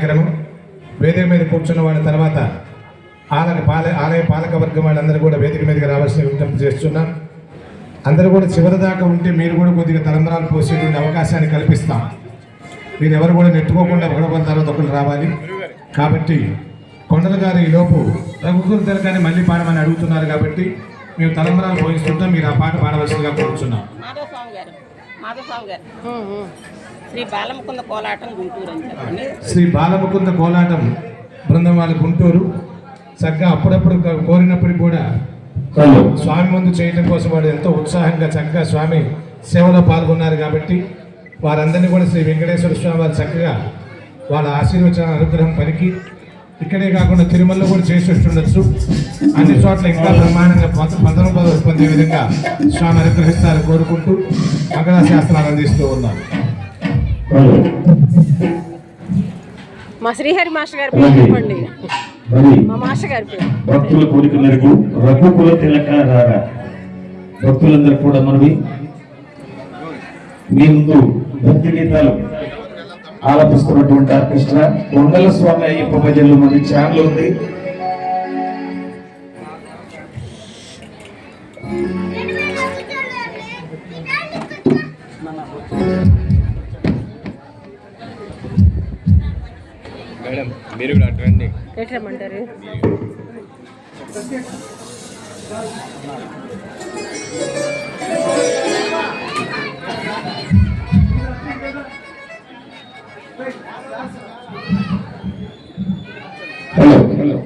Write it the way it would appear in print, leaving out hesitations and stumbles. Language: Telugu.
కార్యక్రమం. వేదిక మీద కూర్చున్న వాళ్ళ తర్వాత ఆలయ పాలక వర్గం వాళ్ళందరూ కూడా వేదిక మీదకి రావాల్సిన విజ్ఞప్తి చేస్తున్నాం. అందరూ కూడా చివరి దాకా ఉంటే మీరు కూడా కొద్దిగా తలంబరాలు పోసేటువంటి అవకాశాన్ని కల్పిస్తాం. మీరు ఎవరు కూడా నెట్టుకోకుండా ఒకరి తర్వాత ఒకరు రావాలి. కాబట్టి కొండల గారు ఈలోపు రఘుకుల తిలకాన్ని మళ్ళీ పాడమని అడుగుతున్నారు కాబట్టి మేము తలంబరాలు పోయిస్తుంటాం. మీరు ఆ పాట పాడవలసిందిగా కోరుచున్నాం. శ్రీ బాలముకుంద కోలాటం బృందం వాళ్ళ గుంటూరు. చక్కగా అప్పుడప్పుడు కోరినప్పుడు కూడా స్వామి ముందు చేయడం కోసం వాడు ఎంతో ఉత్సాహంగా చక్కగా స్వామి సేవలో పాల్గొన్నారు కాబట్టి వారందరినీ కూడా శ్రీ వెంకటేశ్వర స్వామి వారు చక్కగా వాళ్ళ ఆశీర్వచన అనుగ్రహం పలికి ఇక్కడే కాకుండా తిరుమలలో కూడా చేసి ఉండొచ్చు. అన్ని చోట్ల ఇంకా బ్రహ్మాండంగా పదవి పొందే విధంగా స్వామి అనుగ్రహిస్తారని కోరుకుంటూ మంగళాశాస్త్రాలు అందిస్తూ ఉన్నారు. మా శ్రీహరి మాస్టర్ గారు మా మాస్టర్ గారి భక్తుల కోరిక మేరకు రఘుకుల తిలక రారా భక్తులందరూ కూడా మనవి మీ ముందు భక్తి గీతాలు ఆలపిస్తున్నటువంటి ఆర్కెస్ట్రా కొండల స్వామి అయ్యప్ప భజనలు మన ఛానల్ ఉంది. మేడం మీరు కూడా అటండి ఎట్రమంటారు. హలో